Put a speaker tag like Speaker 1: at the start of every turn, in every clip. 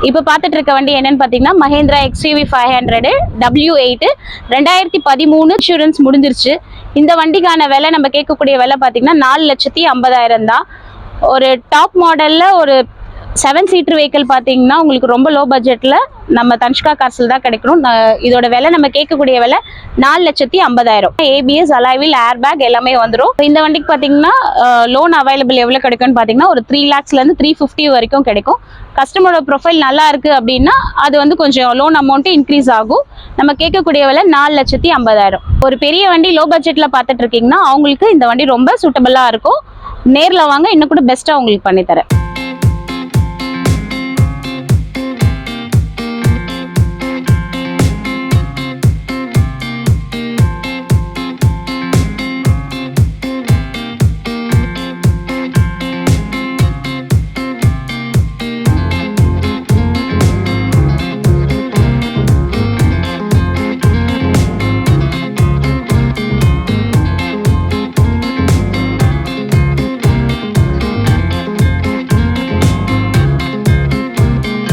Speaker 1: இப்போ பார்த்துட்டு இருக்க வண்டி என்னன்னு பார்த்தீங்கன்னா மஹேந்திரா XUV 500 W8 2013 இன்சூரன்ஸ் முடிஞ்சிருச்சு. இந்த வண்டிக்கான விலை நம்ம கேட்கக்கூடிய விலை பார்த்தீங்கன்னா 4,50,000 தான். ஒரு டாப் மாடலில் ஒரு 7 சீட்டர் வெஹிக்கிள் பார்த்தீங்கன்னா உங்களுக்கு ரொம்ப லோ பட்ஜெட்டில் நம்ம தன்ஷ்கா கார்ஸில் தான் கிடைக்கணும். இதோட விலை நம்ம கேட்கக்கூடிய விலை 4,50,000. ABS அலாய்வில் ஏர் பேக் எல்லாமே வந்துடும். இந்த வண்டிக்கு பார்த்தீங்கன்னா லோன் அவைலபிள் எவ்வளோ கிடைக்கும்னு பார்த்தீங்கன்னா ஒரு 3 lakhsலேருந்து 350 வரைக்கும் கிடைக்கும். கஸ்டமரோட ப்ரொஃபைல் நல்லா இருக்குது அப்படின்னா அது வந்து கொஞ்சம் லோன் அமௌண்ட்டு இன்க்ரீஸ் ஆகும். நம்ம கேட்கக்கூடிய விலை 4,50,000. ஒரு பெரிய வண்டி லோ பட்ஜெட்டில் பார்த்துட்டு இருக்கீங்கன்னா அவங்களுக்கு இந்த வண்டி ரொம்ப சூட்டபுளாக இருக்கும். நேரில் வாங்க, இன்னும் கூட பெஸ்ட்டாக உங்களுக்கு பண்ணித்தரேன்.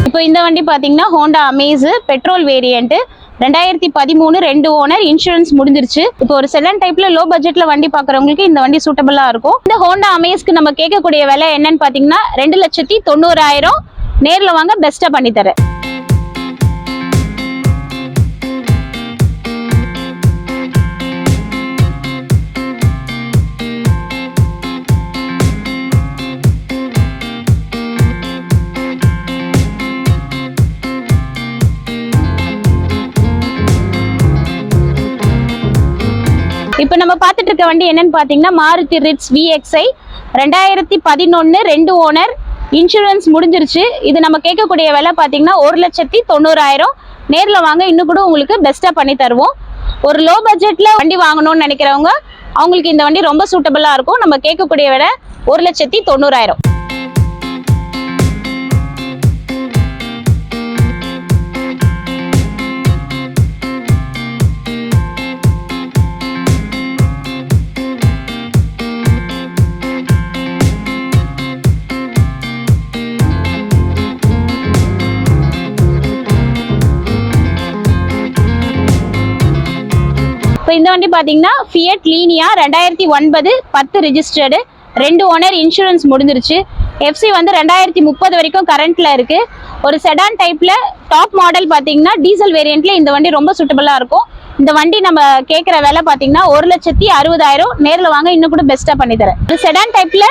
Speaker 1: இப்போ இந்த வண்டி பார்த்தீங்கன்னா Honda Amaze petrol variant 2013 2 owner insurance முடிஞ்சிருச்சு. இப்போ ஒரு செடான் டைப்ல லோ பட்ஜெட்ல வண்டி பார்க்குறவங்களுக்கு இந்த வண்டி சூட்டபிளா இருக்கும். இந்த ஹோண்டா அமேஸ்க்கு நம்ம கேட்கக்கூடிய விலை என்னன்னு பார்த்தீங்கன்னா 2,90,000. நேரில் வாங்க, பெஸ்ட்டாக பண்ணி தரேன். இப்போ நம்ம பார்த்துட்டு இருக்க வண்டி என்னன்னு பார்த்தீங்கன்னா Maruti Ritz VXi 2011 2 owner insurance முடிஞ்சிருச்சு. இது நம்ம கேட்கக்கூடிய விலை பார்த்தீங்கன்னா 1,90,000. நேரில் வாங்க, இன்னும் கூட உங்களுக்கு பெஸ்ட்டாக பண்ணி தருவோம். ஒரு லோ பட்ஜெட்டில் வண்டி வாங்கணும்னு நினைக்கிறவங்க அவங்களுக்கு இந்த வண்டி ரொம்ப சூட்டபுளாக இருக்கும். நம்ம கேட்கக்கூடிய விலை 1,90,000. இப்போ இந்த வண்டி பார்த்தீங்கன்னா Fiat Linea 2009 10 registered 2 owner insurance முடிஞ்சிருச்சு. FC வந்து 2030 வரைக்கும் கரண்ட்ல இருக்கு. ஒரு செடான் டைப்ல டாப் மாடல் பார்த்தீங்கன்னா டீசல் வேரியன்ட்ல இந்த வண்டி ரொம்ப சூட்டபுளா இருக்கும். இந்த வண்டி நம்ம கேட்குற விலை பார்த்தீங்கன்னா 1,60,000. நேரில் வாங்க, இன்னும் கூட பெஸ்ட்டாக பண்ணி தரேன். இந்த செடான் டைப்ல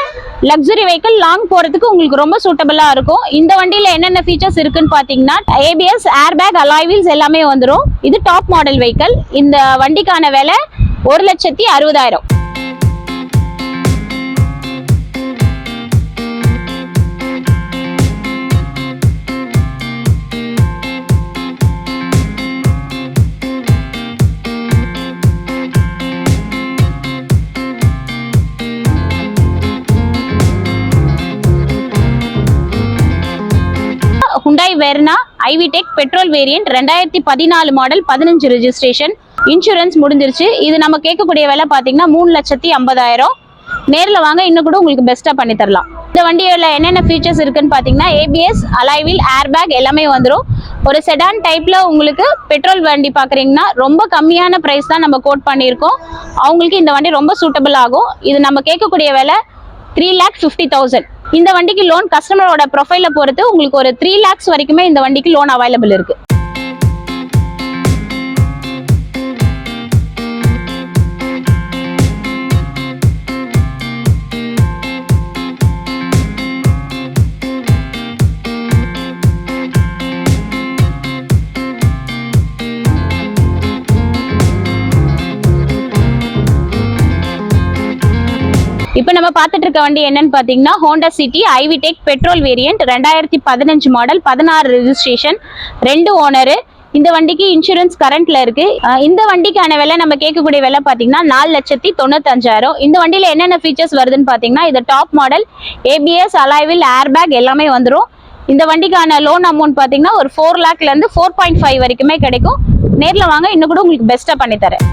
Speaker 1: லக்ஸுரி வெஹிக்கிள் லாங் போகிறதுக்கு உங்களுக்கு ரொம்ப சூட்டபுளாக இருக்கும். இந்த வண்டியில் என்னென்ன ஃபீச்சர்ஸ் இருக்குன்னு பார்த்தீங்கன்னா ABS air bag alloy wheels எல்லாமே வந்துடும். இது டாப் மாடல் வெஹிக்கிள். இந்த வண்டிக்கான விலை 1,60,000. Hyundai Verna i-VTEC petrol variant 2014 model 15 registration insurance முடிஞ்சிருச்சு. இது நம்ம கேட்கக்கூடிய விலை பார்த்தீங்கன்னா 3,50,000. நேரில் வாங்க, இன்னும் கூட உங்களுக்கு பெஸ்ட்டாக பண்ணி தரலாம். இந்த வண்டியில் என்னென்ன ஃபீச்சர்ஸ் இருக்குன்னு பார்த்தீங்கன்னா ABS alloy wheel air bag எல்லாமே வந்துடும். ஒரு செடான் டைப்பில் உங்களுக்கு பெட்ரோல் வண்டி பார்க்குறீங்கன்னா ரொம்ப கம்மியான ப்ரைஸ் தான் நம்ம கோட் பண்ணியிருக்கோம். அவங்களுக்கு இந்த வண்டி ரொம்ப சூட்டபிள் ஆகும். இது நம்ம கேட்கக்கூடிய விலை 3,50,000. இந்த வண்டிக்கு லோன் கஸ்டமரோட ப்ரொஃபைலை பொறுத்து உங்களுக்கு ஒரு 3 lakhs வரைக்குமே இந்த வண்டிக்கு லோன் அவைலபிள் இருக்கு. இப்போ நம்ம பார்த்துட்டு இருக்க வண்டி என்னன்னு பார்த்தீங்கன்னா Honda city i-VTEC petrol variant 2015 model 16 registration 2 owner. இந்த வண்டிக்கு இன்சூரன்ஸ் கரண்ட்ல இருக்கு. இந்த வண்டிக்கான விலை நம்ம கேட்கக்கூடிய விலை பார்த்தீங்கன்னா 4,95,000. இந்த வண்டியில் என்னென்ன ஃபீச்சர்ஸ் வருதுன்னு பார்த்தீங்கன்னா இது top model ABS alloy wheel air bag எல்லாமே வந்துடும். இந்த வண்டிக்கான லோன் அமௌண்ட் பார்த்தீங்கன்னா ஒரு 4 lakhலேருந்து 4.5 வரைக்குமே கிடைக்கும். நேரில் வாங்க, இன்னும் கூட உங்களுக்கு பெஸ்ட்டாக பண்ணித்தரேன்.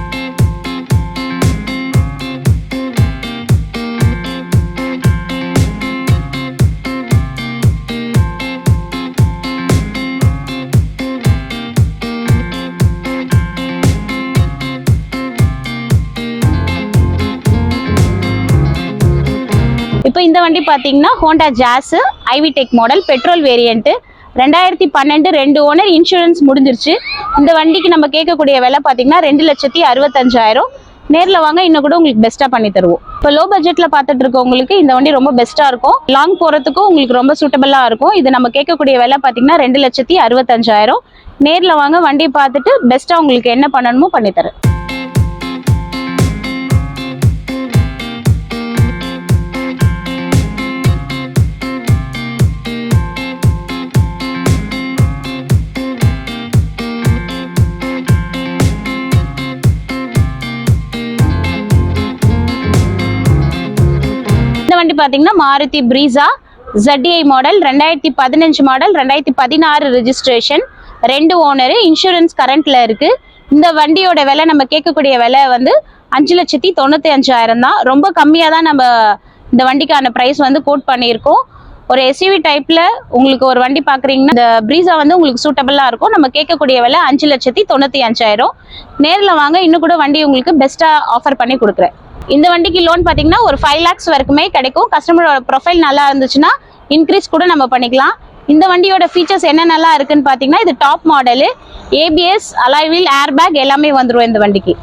Speaker 1: இந்த வண்டி பார்த்தீங்கன்னா Honda Jazz iVTEC model petrol variant 2012 2 owner insurance முடிஞ்சிருச்சு. இந்த வண்டிக்கு நம்ம கேட்கக்கூடிய விலை பார்த்தீங்கன்னா 2,65,000. நேரில் வாங்க இன்னும் கூட உங்களுக்கு பெஸ்ட்டாக பண்ணி தருவோம். இப்போ லோ பட்ஜெட்டில் பார்த்துட்டு இருக்கவங்களுக்கு இந்த வண்டி ரொம்ப பெஸ்ட்டாக இருக்கும். லாங் போகிறதுக்கும் உங்களுக்கு ரொம்ப சூட்டபிளாக இருக்கும். இது நம்ம கேட்கக்கூடிய விலை பார்த்தீங்கன்னா 2,65,000. நேரில் வாங்க வண்டி பார்த்துட்டு பெஸ்ட்டாக உங்களுக்கு என்ன பண்ணணுமோ பண்ணித்தரேன். வண்டி பாத்தீங்கன்னா Maruti Brezza ZDI model 2015 model 2016 registration 2 owner insurance கரண்ட்ல இருக்கு. இந்த வண்டியோட விலை நம்ம கேட்கக்கூடிய விலை வந்து 5,95,000 தான். ரொம்ப கம்மியாக தான் நம்ம இந்த வண்டிக்கான ப்ரைஸ் வந்து கோட் பண்ணியிருக்கோம். ஒரு SUV டைப்ல உங்களுக்கு ஒரு வண்டி பாக்குறீங்கன்னா இந்த பிரீசா வந்து உங்களுக்கு சூட்டபிளா இருக்கும். நம்ம கேட்கக்கூடிய விலை 5,95,000. நேரில் வாங்க இன்னும் கூட வண்டி உங்களுக்கு பெஸ்டா ஆஃபர் பண்ணி கொடுக்குறேன். இந்த வண்டிக்கு லோன் பார்த்தீங்கன்னா ஒரு 5 lakhs வரைக்குமே கிடைக்கும். கஸ்டமரோட ப்ரொஃபைல் நல்லா இருந்துச்சுன்னா இன்க்ரீஸ் கூட நம்ம பண்ணிக்கலாம். இந்த வண்டியோட ஃபீச்சர்ஸ் என்னென்னலாம் இருக்குன்னு பார்த்தீங்கன்னா இது top model, ABS, alloy wheel, air bag எல்லாமே வந்துடும் இந்த வண்டிக்கு.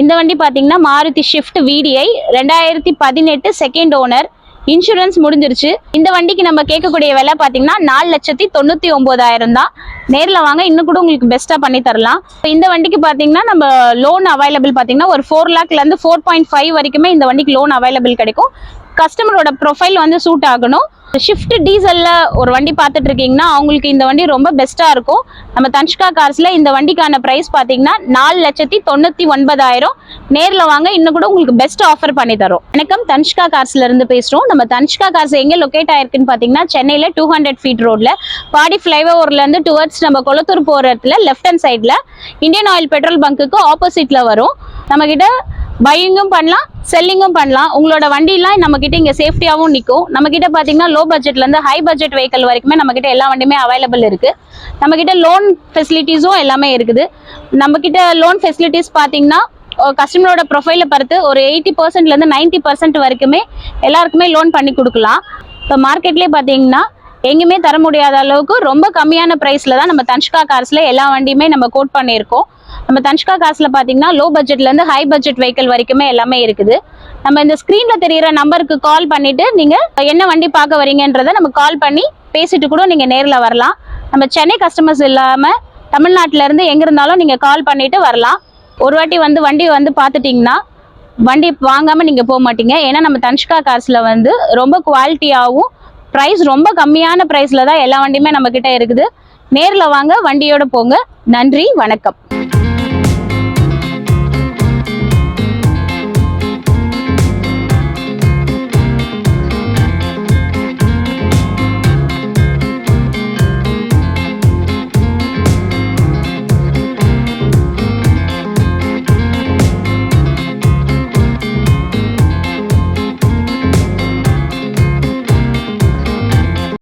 Speaker 1: இந்த வண்டி பார்த்தீங்கன்னா Maruti Swift VDI 2018 second owner insurance முடிஞ்சிருச்சு. இந்த வண்டிக்கு நம்ம கேட்கக்கூடிய விலை பார்த்தீங்கன்னா 4,99,000 தான். நேரில் வாங்க இன்னும் கூட உங்களுக்கு பெஸ்ட்டாக பண்ணி தரலாம். இந்த வண்டிக்கு பார்த்தீங்கன்னா நம்ம லோன் அவைலபிள் பார்த்தீங்கன்னா ஒரு 4 lakhலேருந்து 4.5 வரைக்குமே இந்த வண்டிக்கு லோன் அவைலபிள் கிடைக்கும். கஸ்டமரோட ப்ரொஃபைல் வந்து சூட் ஆகணும். ஷிஃப்ட் டீசல்ல ஒரு வண்டி பார்த்துட்டு இருக்கீங்கன்னா அவங்களுக்கு இந்த வண்டி ரொம்ப பெஸ்ட்டா இருக்கும். நம்ம தன்ஷ்கா கார்ஸ்ல இந்த வண்டிக்கான பிரைஸ் பார்த்தீங்கன்னா 4,99,000. நேரில் வாங்க இன்னும் கூட உங்களுக்கு பெஸ்ட் ஆஃபர் பண்ணி தரோம். வணக்கம், தன்ஷ்கா கார்ஸ்ல இருந்து பேசுறோம். நம்ம தன்ஷ்கா கார்ஸ் எங்க லொகேட் ஆயிருக்குன்னு பார்த்தீங்கன்னா சென்னையில 200 feet ரோட்ல பாடி ஃபிளைஓவர்ல இருந்து டுவர்ட்ஸ் நம்ம கொளத்தூர் போற இடத்துல லெஃப்ட் ஹேண்ட் சைட்ல இந்தியன் ஆயில் பெட்ரோல் பங்குக்கு ஆப்போசிட்ல வரும். நம்ம கிட்ட பையிங்கும் பண்ணலாம், செல்லிங்கும் பண்ணலாம். உங்களோட வண்டிலாம் நம்ம கிட்ட இங்க சேஃப்டியாவும் நிற்கும். நம்ம கிட்ட பாத்தீங்கன்னா லோ பட்ஜெட்ல இருந்து ஹை பட்ஜெட் வெஹிக்கல் வரைக்குமே நம்ம கிட்ட எல்லா வண்டியுமே அவைலபிள் இருக்கு. நம்ம கிட்ட லோன் ஃபெசிலிட்டிஸும் எல்லாமே இருக்குது. நம்ம கிட்ட லோன் ஃபெசிலிட்டிஸ் பாத்தீங்கன்னா கஸ்டமரோட ப்ரொஃபைலை பொறுத்து ஒரு 80%லேருந்து 90% வரைக்குமே எல்லாருக்குமே லோன் பண்ணி கொடுக்கலாம். இப்போ மார்க்கெட்லேயே பார்த்தீங்கன்னா எங்கேயுமே தர முடியாத அளவுக்கு ரொம்ப கம்மியான ப்ரைஸில் தான் நம்ம தன்ஷ்கா கார்ஸில் எல்லா வண்டியுமே நம்ம கோட் பண்ணியிருக்கோம். நம்ம தன்ஷ்கா கார்ஸில் பார்த்தீங்கன்னா லோ பட்ஜெட்லேருந்து ஹை பட்ஜெட் வெஹிக்கல் வரைக்குமே எல்லாமே இருக்குது. நம்ம இந்த ஸ்க்ரீனில் தெரிகிற நம்பருக்கு கால் பண்ணிவிட்டு நீங்கள் என்ன வண்டி பார்க்க வரீங்கன்றதை நம்ம கால் பண்ணி பேசிட்டு கூட நீங்கள் நேரில் வரலாம். நம்ம சென்னை கஸ்டமர்ஸ் இல்லாமல் தமிழ்நாட்டிலேருந்து எங்கே இருந்தாலும் நீங்கள் கால் பண்ணிவிட்டு வரலாம். ஒரு வாட்டி வந்து வண்டி வந்து பார்த்துட்டிங்கன்னா வண்டி வாங்காமல் நீங்கள் போக மாட்டீங்க. ஏன்னா நம்ம தன்ஷ்கா கார்ஸில் வந்து ரொம்ப குவாலிட்டியாகவும் ப்ரைஸ் ரொம்ப கம்மியான ப்ரைஸில் தான் எல்லா வண்டியுமே நம்மக்கிட்ட இருக்குது. நேரில் வாங்க, வண்டியோட போங்க. நன்றி, வணக்கம்.